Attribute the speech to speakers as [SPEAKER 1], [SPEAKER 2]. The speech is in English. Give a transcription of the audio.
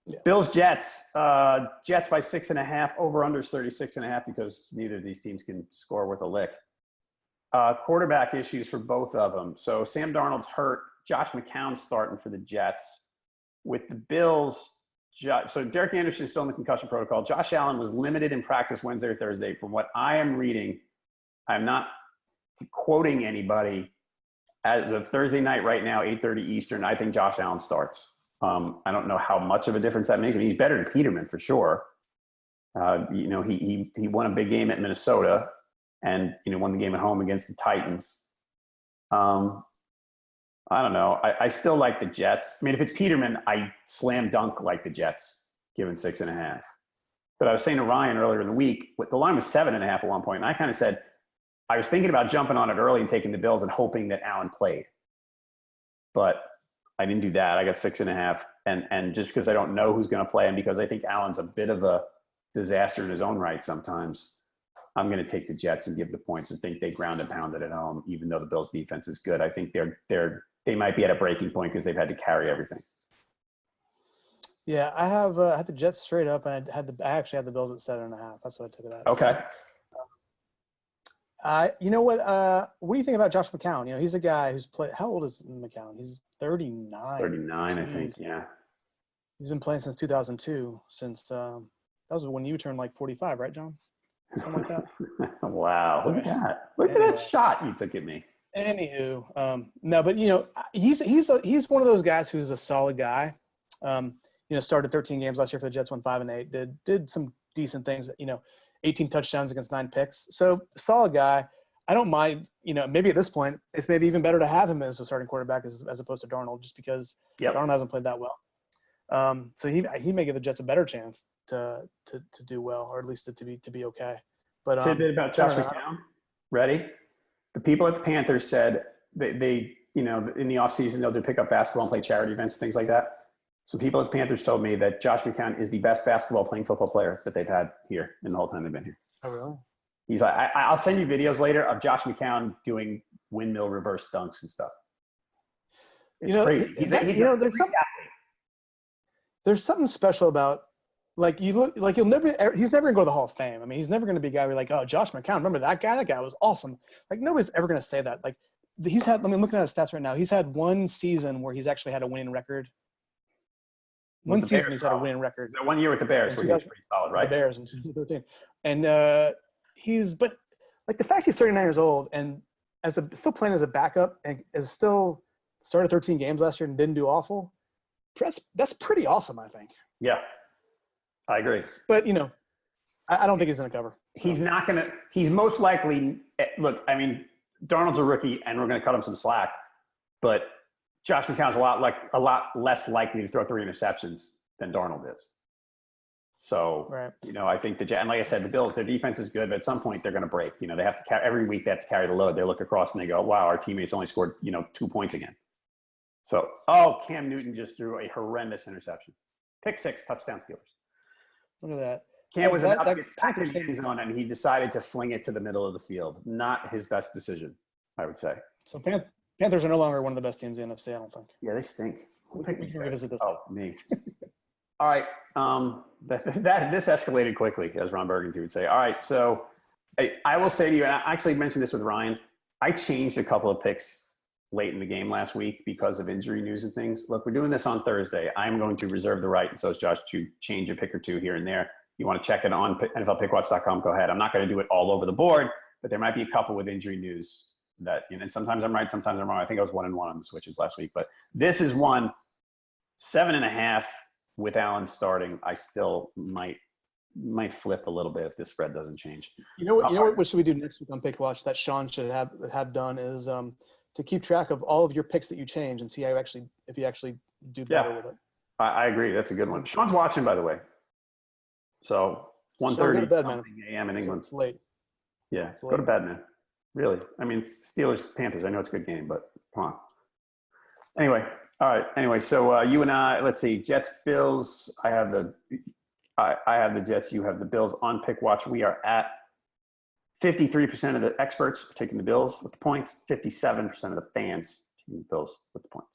[SPEAKER 1] Yeah.
[SPEAKER 2] Bills, Jets. Jets by 6.5. Over-under is 36.5 because neither of these teams can score with a lick. Quarterback issues for both of them. So Sam Darnold's hurt. Josh McCown's starting for the Jets. With the Bills, so Derek Anderson's still in the concussion protocol. Josh Allen was limited in practice Wednesday or Thursday. From what I am reading, I'm not quoting anybody. As of Thursday night right now, 8:30 Eastern, I think Josh Allen starts. I don't know how much of a difference that makes. I mean, he's better than Peterman for sure. He won a big game at Minnesota and, won the game at home against the Titans. I don't know. I still like the Jets. I mean, if it's Peterman, I slam dunk like the Jets, given 6.5. But I was saying to Ryan earlier in the week, the line was 7.5 at one point, and I kind of said, I was thinking about jumping on it early and taking the Bills and hoping that Allen played. But I didn't do that. I got 6.5. And just because I don't know who's going to play and because I think Allen's a bit of a disaster in his own right sometimes, I'm going to take the Jets and give the points and think they ground and pounded at home, even though the Bills' defense is good. I think they might be at a breaking point because they've had to carry everything.
[SPEAKER 1] Yeah, I had the Jets straight up, and I actually had the Bills at 7.5. That's what I took it at.
[SPEAKER 2] Okay.
[SPEAKER 1] You know what? What do you think about Josh McCown? He's a guy who's played. How old is McCown? He's 39.
[SPEAKER 2] 39, I think. Yeah.
[SPEAKER 1] He's been playing since 2002. Since that was when you turned like 45, right, John? Something like that.
[SPEAKER 2] Wow! Look at that! Look at that shot you took at me.
[SPEAKER 1] Anywho, no, but he's one of those guys who's a solid guy. Started 13 games last year for the Jets, won 5-8. Did some decent things. 18 touchdowns against 9 picks. So solid guy. I don't mind. Maybe at this point, it's maybe even better to have him as a starting quarterback as opposed to Darnold, just because Darnold hasn't played that well. So he may give the Jets a better chance to do well, or at least to be okay. But
[SPEAKER 2] tidbit about Josh McCown. Ready? The people at the Panthers said they in the offseason they'll do pick up basketball and play charity events, things like that. So people at the Panthers told me that Josh McCown is the best basketball playing football player that they've had here in the whole time they've been here.
[SPEAKER 1] Oh, really?
[SPEAKER 2] He's like, I'll send you videos later of Josh McCown doing windmill reverse dunks and stuff. It's crazy.
[SPEAKER 1] There's something special about, like, he's never gonna go to the Hall of Fame. I mean, he's never gonna be a guy where like, oh, Josh McCown, remember that guy? That guy was awesome. Like, nobody's ever gonna say that. Like, looking at his stats right now, he's had one season where he's actually had a winning record. One season he's had a winning record.
[SPEAKER 2] That 1 year with the Bears, where he was pretty solid, right?
[SPEAKER 1] The Bears in 2013. And but the fact he's 39 years old and still playing as a backup and is still started 13 games last year and didn't do awful. That's pretty awesome, I think.
[SPEAKER 2] Yeah, I agree.
[SPEAKER 1] But I don't think he's going to cover.
[SPEAKER 2] So. He's not going to. He's most likely. Look, I mean, Darnold's a rookie, and we're going to cut him some slack. But Josh McCown's a lot less likely to throw 3 interceptions than Darnold is. So,
[SPEAKER 1] right.
[SPEAKER 2] I think and like I said, the Bills, their defense is good, but at some point they're going to break. They have to every week they have to carry the load. They look across and they go, "Wow, our teammates only scored 2 points again." So, Cam Newton just threw a horrendous interception. Pick 6, touchdown Steelers.
[SPEAKER 1] Look at that.
[SPEAKER 2] Cam was about to get sacked in the end zone, and he decided to fling it to the middle of the field. Not his best decision, I would say.
[SPEAKER 1] So Panthers are no longer one of the best teams in the NFC, I don't think.
[SPEAKER 2] Yeah, they stink.
[SPEAKER 1] We can revisit this.
[SPEAKER 2] Oh, me. All right. This escalated quickly, as Ron Burgundy would say. All right, so I will say to you, and I actually mentioned this with Ryan, I changed a couple of picks late in the game last week because of injury news and things. Look, we're doing this on Thursday. I'm going to reserve the right, and so is Josh, to change a pick or two here and there. You want to check it on NFLPickwatch.com, go ahead. I'm not going to do it all over the board, but there might be a couple with injury news that, and sometimes I'm right, sometimes I'm wrong. I think I was 1-1 on the switches last week, but this is 7.5 with Allen starting. I still might flip a little bit if this spread doesn't change.
[SPEAKER 1] What should we do next week on Pickwatch that Sean should have done is to keep track of all of your picks that you change and see if you actually do better with it. I
[SPEAKER 2] agree. That's a good one. Sean's watching, by the way. So 1:30 a.m. in England.
[SPEAKER 1] It's late.
[SPEAKER 2] Yeah, go to bed, man. Really. I mean, Steelers, Panthers. I know it's a good game, but come on. Anyway, all right. Anyway, so you and I, let's see, Jets, Bills. I have the Jets. You have the Bills on Pickwatch. We are at 53% of the experts are taking the Bills with the points. 57% of the fans taking the Bills with the points.